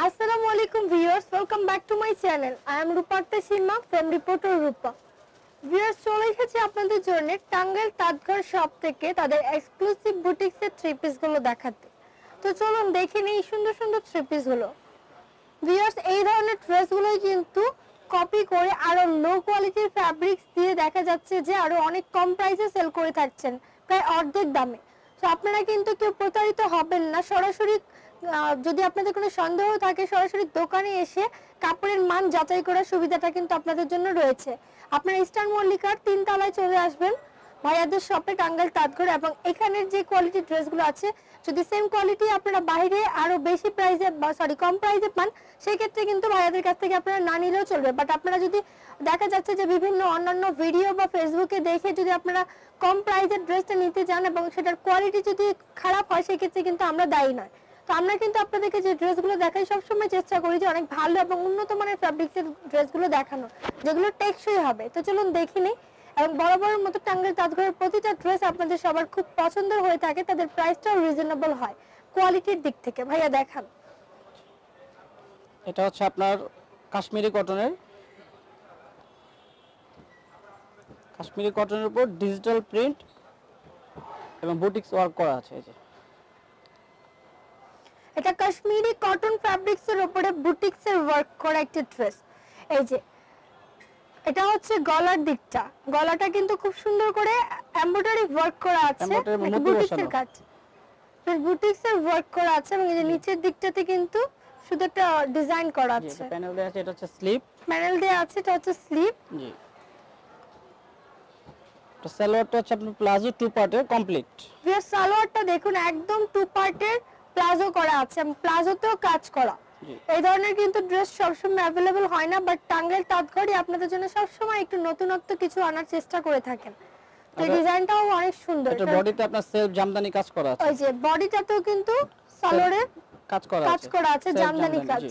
Assalamu alaikum viewers, welcome back to my channel. I am Ruparta Sharma from Reporter Rupa. Viewers, চলে এসেছি আপনাদের জন্য Tangail তাঁতঘর shop থেকে তাদের এক্সক্লুসিভ বুটিক্সের থ্রি পিস গুলো দেখাতে। তো চলুন দেখে নিই সুন্দর সুন্দর থ্রি পিস গুলো। ভিউয়ার্স, এই ধরনের ড্রেসগুলোই কিন্তু কপি করে আরো লো কোয়ালিটির ফ্যাব্রিক্স দিয়ে দেখা যাচ্ছে যে আরো অনেক কম প্রাইসে সেল করে থাকছেন, প্রায় অর্ধেক দামে। তো আপনারা কিন্তু কেউ প্রতারিত হবেন না। সরাসরি যদি আপনাদের কোনো সন্দেহ থাকে সরাসরি দোকানে এসে কাপড়ের মান যাচাই করার সুবিধাটা কিন্তু আপনাদের জন্য রয়েছে। আপনারা ইস্টার্ন মল্লিকার 3 তলায় চলে আসবেন ভাইয়াদের শপে টাঙ্গাইল তাঁতঘর, এবং এখানের যে কোয়ালিটি ড্রেসগুলো আছে যদি সেম কোয়ালিটি আপনারা বাইরে আরো বেশি প্রাইসে কম প্রাইসে পান সেই ক্ষেত্রে কিন্তু ভাইয়াদের কাছ থেকে আপনারা না নিলেও চলবে। বাট আপনারা যদি দেখা যাচ্ছে যে বিভিন্ন অন্যান্য ভিডিও বা ফেসবুকে দেখে যদি আপনারা কম প্রাইসের ড্রেসটা নিতে যান এবং সেটার কোয়ালিটি যদি খারাপ হয় সেই ক্ষেত্রে কিন্তু আমরা দায়ী নয়। তো আমরা কিন্তু আপনাদেরকে যে ড্রেসগুলো দেখাই সবসময় চেষ্টা করি যে অনেক ভালো এবং উন্নত মানের ফ্যাব্রিক্সের ড্রেসগুলো দেখানো, যেগুলো টেকসই হবে। তো চলুন দেখে নিই। এবং বরাবরের মতো টাঙ্গাইল তাঁতঘরের প্রতিটা ড্রেস আপনাদের সবার খুব পছন্দের হয়ে থাকে, তাদের প্রাইসটাও রিজনেবল হয় কোয়ালিটির দিক থেকে। ভাইয়া দেখান। এটা হচ্ছে আপনার কাশ্মীরি কটনের উপর ডিজিটাল প্রিন্ট এবং বুটিক্স ওয়ার্ক করা আছে। এই যে এটা কাশ্মীরি কটন ফ্যাব্রিক্সের উপরে বুটিক্সের ওয়ার্ক করা একটা ড্রেস। এই যে এটা হচ্ছে গলার দিকটা, গলাটা কিন্তু খুব সুন্দর করে এমব্রয়ডারি ওয়ার্ক করা আছে, বুটিক্সের কাজ, বুটিক্সের ওয়ার্ক করা আছে। এবং এই যে নিচের দিকটাতে কিন্তু শুধু একটা ডিজাইন করা আছে, প্যানেল দেয়া আছে। এটা হচ্ছে স্লিপ, প্যানেল দেয়া আছে, এটা হচ্ছে স্লিপ। জি, তো সালোয়ারটা হচ্ছে আপনার প্লাজো টু পার্টের কমপ্লিট। ভিউয়ার, সালোয়ারটা দেখুন একদম টু পার্টের প্লাজো করা আছে এবং প্লাজোতেও কাজ করা। এই ধরনের কিন্তু ড্রেস সবসময় অ্যাভেলেবল হয় না, বাট টাঙ্গাইল তাঁতঘরই আপনাদের জন্য সবসময় একটু নতুনত্ব কিছু আনার চেষ্টা করে থাকেন। তো ডিজাইনটাও অনেক সুন্দর। এটা বডিতে আপনার সেলফ জামদানি কাজ করা আছে। ওই যে বডিটাতেও কিন্তু সালোয়ারের কাজ করা আছে, জামদানি কাজ।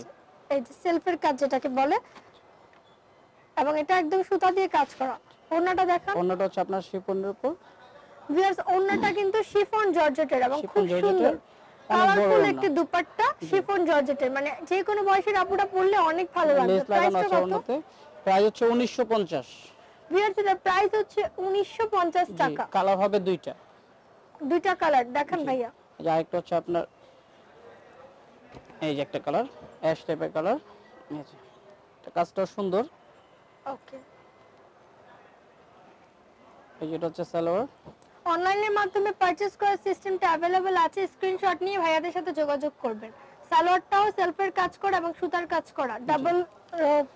এই যে সেলফের কাজ যেটাকে বলে, এবং এটা একদম সুতা দিয়ে কাজ করা। ওন্নাটা দেখান। ওন্নাটা হচ্ছে আপনার শিফনের উপর। ভিউয়ার্স, ওন্নাটা কিন্তু শিফন জর্জেটের এবং খুব সুন্দর কালারফুল একটা দুপাট্টা, শিফন জর্জেটের, মানে যে কোনো বয়সের আপুরা পরলে অনেক ভালো লাগবে। প্রাইসটা কত? প্রাইস হচ্ছে 1950। ভিউয়ার্স, এর প্রাইস হচ্ছে 1950 টাকা। কালার হবে দুইটা কালার দেখান ভাইয়া। এই যে আরেকটা হচ্ছে আপনার এই যে একটা কালার অ্যাশ টাইপের কালার। এই যে এটা কাজটা সুন্দর। ওকে, এই যেটা হচ্ছে সালোয়ার। অনলাইনের মাধ্যমে পারচেজ করার সিস্টেমটা अवेलेबल আছে, স্ক্রিনশট নিয়ে ভাইয়াদের সাথে যোগাযোগ করবেন। সালোয়ারটাও সেলফের কাজ করা এবং সুতার কাজ করা, ডাবল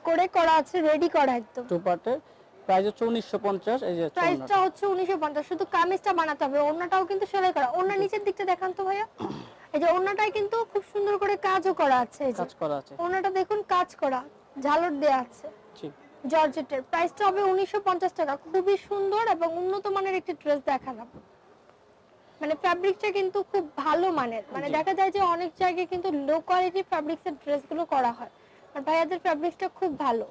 করে করা আছে, রেডি করা একদম। টু পার্টের প্রাইস হচ্ছে 1950। এই যে প্রাইসটা হচ্ছে 1950। শুধু কামিজটা বানাতে হবে, ওন্নাটাও কিন্তু সেলাই করা। ওন্নার নিচের দিকটা দেখান তো ভাইয়া। এই যে ওন্নাটাই কিন্তু খুব সুন্দর করে কাজও করা আছে। এই যে কাজ করা আছে, ওন্নাটা দেখুন কাজ করা, ঝালর দেয়া আছে, ঠিক। জর্জেটের। প্রাইসটা হবে 1950 টাকা। খুবই সুন্দর এবং উন্নত মানের একটি ড্রেস দেখালাম। মানে ফ্যাব্রিকটা কিন্তু খুব ভালো মানের, মানে দেখা যায় যে অনেক জায়গায় কিন্তু লো কোয়ালিটি ফ্যাব্রিক্সের ড্রেসগুলো করা হয়, আর ভাইয়াদের ফ্যাব্রিকটা খুব ভালো।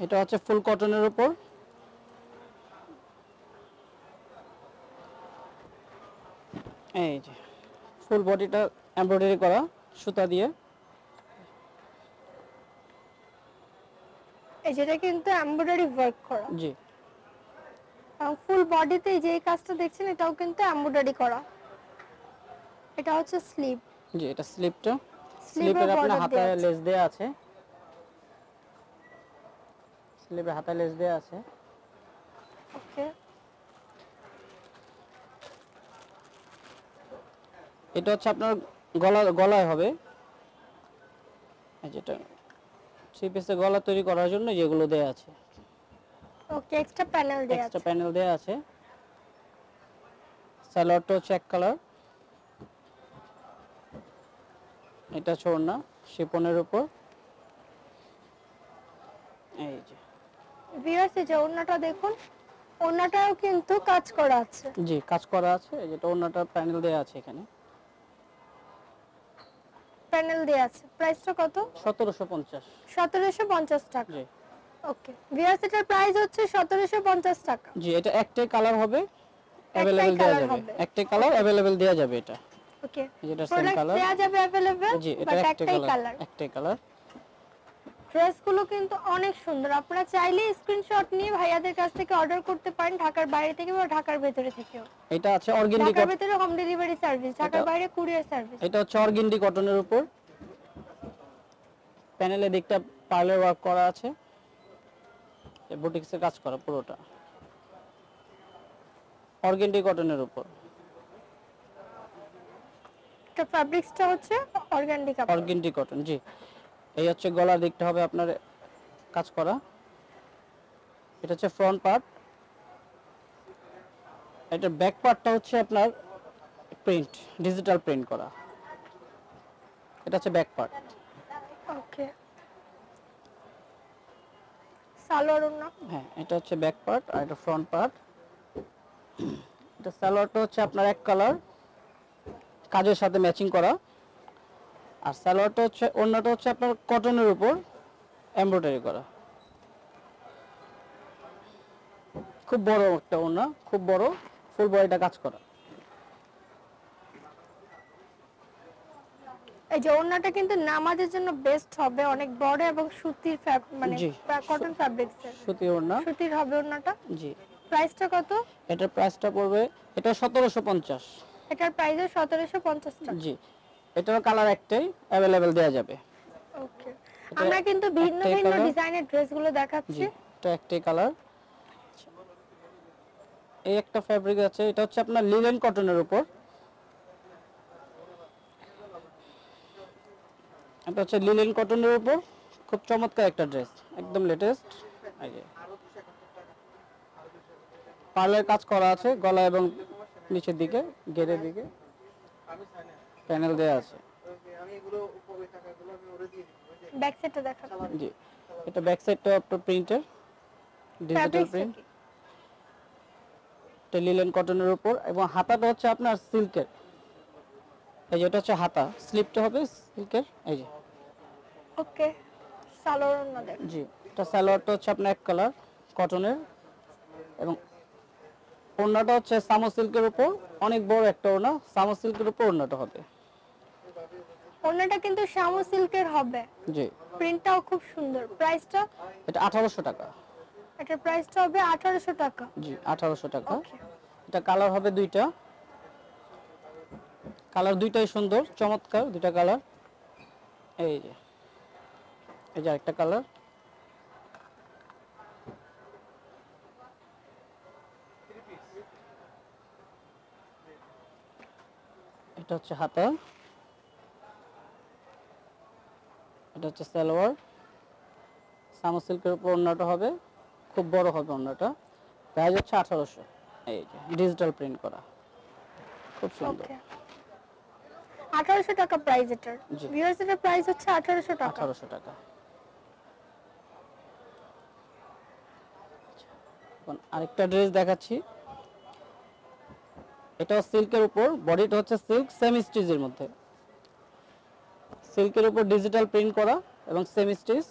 এটা হচ্ছে ফুল কটনের উপর। এই যে ফুল বডিটা এমব্রয়ডারি করা সুতা দিয়ে। এই যেটা কিন্তু এমব্রয়ডারি ওয়ার্ক করা, জি, আর ফুল বডিতে যে কাজটা দেখছেন এটাও কিন্তু এমব্রয়ডারি করা। এটা হচ্ছে স্লিভ। জি, এটা স্লিপটা। স্লিপের আপনার হাতায় লেস দেয়া আছে, স্লিপে হাতায় লেস দেয়া আছে। ওকে, এটা হচ্ছে আপনার গলায় হবে। যেটা থ্রি পিসের গলা তৈরি করার জন্য যেগুলো দেয়া আছে। ওকে, এক্সট্রা প্যানেল দেয়া আছে। সালোয়ারটা হচ্ছে এক কালার। এটা ওড়না শিফনের উপর। এই যে ভিউয়ার্স, এই যে ওড়নাটা দেখুন, ওড়নাটাও কিন্তু কাজ করা আছে। জি, কাজ করা আছে। এই যেটা ওড়নাটা প্যানেল দেয়া আছে, এখানে প্যানেল দেয়া আছে। প্রাইসটা কত? 1750। 1750 টাকা। জি, ওকে ভিউয়ার্স এটার প্রাইস হচ্ছে 1750 টাকা। জি, এটা একটাই কালার হবে, একটাই अवेलेबल দেয়া কালার যাবে, হবে। একটাই কালার अवेलेबल দেয়া যাবে এটা। ওকে যেটা সেম প্রোডাক্ট কালার, দেয়া যাবে अवेलेबल জি এটা বাট একটাই একটাই কালার, কালার। একটাই কালার। ড্রেসগুলো কিন্তু অনেক সুন্দর, আপনারা চাইলে স্ক্রিনশট নিয়ে ভাইয়াদের কাছ থেকে অর্ডার করতে পারেন, ঢাকার বাইরে থেকে বা ঢাকার ভেতরে থেকেও। এটা আছে অর্গেন্ডি ঢাকার ভেতরে হোম ডেলিভারি সার্ভিস, ঢাকার এটা- বাইরে কুরিয়ার সার্ভিস। এটা হচ্ছে অর্গেন্ডি কটনের উপর, প্যানেলের দিকটা পার্লার ওয়ার্ক করা আছে, বুটিক্সের কাজ করা পুরোটা অর্গেন্ডি কটনের উপর। এটা ফ্যাব্রিক্সটা হচ্ছে অর্গানডি কাপড়। অর্গেন্ডি কটন, জি। এই হচ্ছে গলার দিকটা হবে আপনার কাজ করা, এটা হচ্ছে ফ্রন্ট পার্ট, এটা ব্যাক পার্টটা হচ্ছে আপনার প্রিন্ট, ডিজিটাল প্রিন্ট করা, এটা হচ্ছে ব্যাক পার্ট। ওকে সালোয়ার ওড়না, হ্যাঁ এটা হচ্ছে ব্যাক পার্ট আর এটা ফ্রন্ট পার্ট। এটা সালোয়ারটা হচ্ছে আপনার এক কালার, কাজের সাথে ম্যাচিং করা, আর সালোয়ারটা হচ্ছে, ওড়নাটা হচ্ছে আপনার কটনের উপর এমব্রয়ডারি করা, খুব বড় একটা ওড়না, খুব বড়, ফুল বডিটা কাজ করা। এই যে ওড়নাটা কিন্তু নামাজের জন্য বেস্ট হবে, অনেক বড় এবং সুতির মানে জি। কটন ফ্যাব্রিক্সের সুতি ওড়না, সুতির হবে ওড়নাটা। জি। প্রাইসটা কত? এটার প্রাইসটা পড়বে, এটা 1750। এটার প্রাইস 1750 টাকা। জি, এটার কালার একটাই, अवेलेबल দেয়া যাবে। ওকে আমরা কিন্তু ভিন্ন একটাই ভিন্ন colour। ডিজাইনের ড্রেসগুলো দেখাচ্ছি। জি, এটা একটাই কালার। এই একটা ফ্যাব্রিক আছে, এটা হচ্ছে আপনার লিনেন কটনের উপর, এটা হচ্ছে লিনেন কটনের উপর, খুব চমৎকার একটা ড্রেস, একদম লেটেস্ট। এই যে পার্লের কাজ করা আছে গলা এবং নিচের দিকে, ঘেরের দিকে প্যানেল দেয়া আছে। ব্যাক সাইডটা দেখাচ্ছি। জি, এটা ব্যাক সাইডটা আপনার প্রিন্টের, ডিজিটাল প্রিন্ট, এটা লিনেন কটনের উপর, এবং হাতাটা হচ্ছে আপনার সিল্কের। এই যে এটা হচ্ছে হাতা, স্লিপটা হবে সিল্কের। এই যে ওকে সালোয়ার ওড়না দেখ। জি, এটা সালোয়ারটা হচ্ছে আপনার এক কালার কটনের, এবং ওড়নাটা হচ্ছে সামো সিল্কের উপর, অনেক বড় একটা ওড়না, সামো সিল্কের উপর ওড়নাটা হবে। ওড়নাটা কিন্তু শামু সিল্কের হবে, জি, প্রিন্টটাও খুব সুন্দর। প্রাইসটা? এটা 1800 টাকা। এটার প্রাইসটা হবে 1800 টাকা। জি, 1800 টাকা। ওকে এটা কালার হবে দুইটা, কালার দুইটাই সুন্দর চমৎকার, দুইটা কালার। এই যে, এই যে আরেকটা কালার, এটা হচ্ছে হাতা, এটা হচ্ছে সালোয়ার, সামো সিল্কের উপর ওড়নাটা হবে, খুব বড় হবে ওড়নাটা, প্রাইস হচ্ছে 1800। এই যে ডিজিটাল প্রিন্ট করা, খুব সুন্দর। ওকে 1800 টাকা প্রাইস এটার। জি। ভিউয়ার্স এটার প্রাইস হচ্ছে 1800 টাকা। 1800 টাকা। এখন আরেকটা ড্রেস দেখাচ্ছি, এটাও সিল্কের উপর, বডিটা হচ্ছে সিল্ক সেমি স্টিচের মধ্যে, সিল্কের উপর ডিজিটাল প্রিন্ট করা এবং সেমি স্টিচ।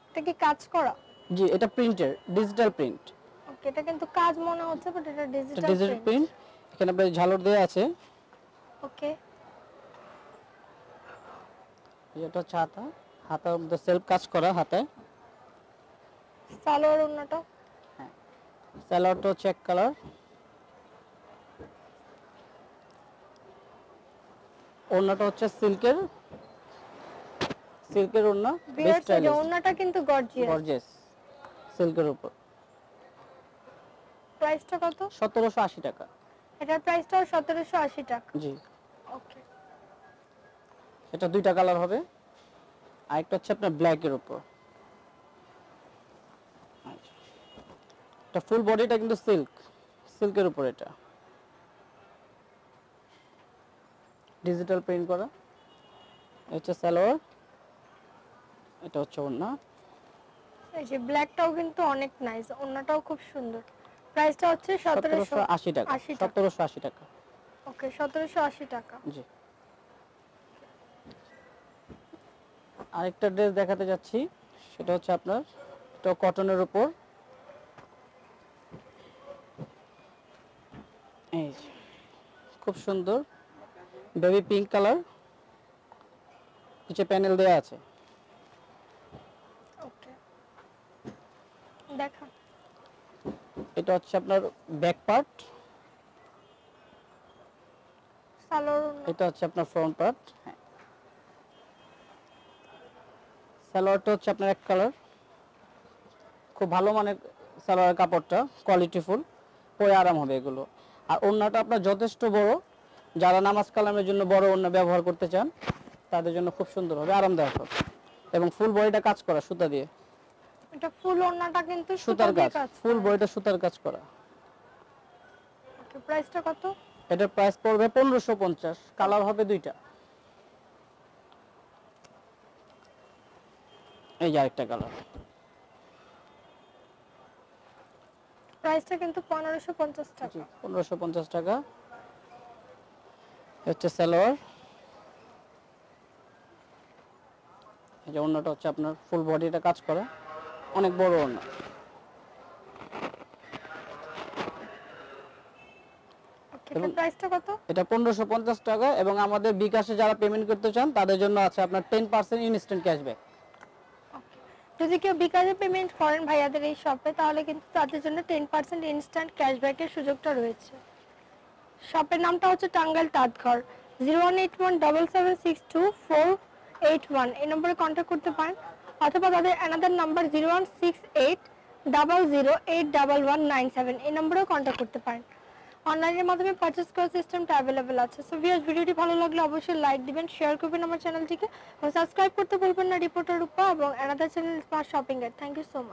এটা কি কাজ করা? জি, এটা প্রিন্টের, ডিজিটাল প্রিন্ট, ওকে এটা কিন্তু কাজ মনে হচ্ছে বাট এটা এটা ডিজিটাল ডিজিটাল প্রিন্ট। প্রিন্ট। এখানে আপনার ঝালর দেওয়া আছে, ওকে এটা হচ্ছে হাতা, হাতার মধ্যে সেলফ কাজ করা হাতায়। সালোয়ার ওড়নাটা? সালোয়ারটা হচ্ছে এক কালার, ওড়নাটা হচ্ছে সিল্কের, সিল্কের ওড়না, বেস্ট ভিউয়ার্স এই স্টাইলিশ, ওড়নাটা কিন্তু গর্জিয়াস। গর্জিয়াস, সিল্কের উপর। প্রাইসটা কত? 1780 টাকা। এটার প্রাইসটাও 1780 টাকা। জি, ওকে এটা দুইটা কালার হবে, আরেকটা হচ্ছে আপনার ব্ল্যাকের উপর। এটা ফুল বডিটা কিন্তু সিল্ক, সিল্কের উপর, এটা ডিজিটাল প্রিন্ট করা। এটা হচ্ছে সালোয়ার, এটা হচ্ছে ওড়না। এই যে ব্ল্যাকটাও কিন্তু অনেক নাইস, ওড়নাটাও খুব সুন্দর। প্রাইসটা হচ্ছে 1780 টাকা। 1780 টাকা। ওকে 1780 টাকা। জি, আরেকটা ড্রেস দেখাতে যাচ্ছি, সেটা হচ্ছে আপনার এটা কটনের উপর, এই যে, খুব সুন্দর বেবি পিঙ্ক কালার, নিচে প্যানেল দেওয়া আছে। ওকে, দেখা। এটা হচ্ছে আপনার ব্যাক পার্ট, সালোয়ার এটা হচ্ছে আপনার ফ্রন্ট পার্ট। হ্যাঁ, সালোয়ারটা হচ্ছে আপনার এক কালার, খুব ভালো মানের সালোয়ারের কাপড়টা, কোয়ালিটিফুল, পরে আরাম হবে এগুলো। আর ওড়নাটা আপনার যথেষ্ট বড়, যারা নামাজ কালামের জন্য বড় ওড়না ব্যবহার করতে চান তাদের জন্য খুব সুন্দর হবে, আরামদায়ক হবে। এবং ফুল বডিটা কাজ করা সুতা দিয়ে, এটা ফুল ওড়নাটা কিন্তু সুতার দিয়ে কাজ, ফুল করা। বডিটা সুতার কাজ করা। ওকে, প্রাইসটা কত? এটার প্রাইস পড়বে 1550, কালার হবে দুইটা। এই যে আরেকটা কালার, প্রাইসটা কিন্তু 1550 টাকা। 1550 টাকা। হচ্ছে সালোয়ার, এই যে ওড়নাটা হচ্ছে আপনার ফুল বডিটা কাজ করা, অনেক বড় ওড়না। ওকে, এটার প্রাইসটা কত? এটা 1550 টাকা। এবং আমাদের বিকাশে যারা পেমেন্ট করতে চান তাদের জন্য আছে আপনার 10% ইনস্ট্যান্ট ক্যাশব্যাক। যদি কেউ বিকাশে পেমেন্ট করেন ভাইয়াদের এই শপে, তাহলে কিন্তু তাদের জন্য 10% ইনস্ট্যান্ট ক্যাশব্যাকের সুযোগটা রয়েছে। শপের নামটা হচ্ছে টাঙ্গাইল তাঁতঘর। 01817762481 এই নম্বরে কন্ট্যাক্ট করতে পারেন, অথবা তাদের অ্যানাদার নাম্বার 016800811197 এই নম্বরেও কন্ট্যাক্ট করতে পারেন। অনলাইনের মাধ্যমে পারচেজ করার সিস্টেমটা অ্যাভেলেবেল আছে। সো ভিউয়ার্স, ভিডিওটি ভালো লাগলে অবশ্যই লাইক দিবেন, শেয়ার করবেন আমার চ্যানেলটিকে, এবং সাবস্ক্রাইব করতে ভুলবেন না রিপোর্টার রূপা এবং অ্যানাদার চ্যানেল স্মার্ট শপিং এর। Thank you so much.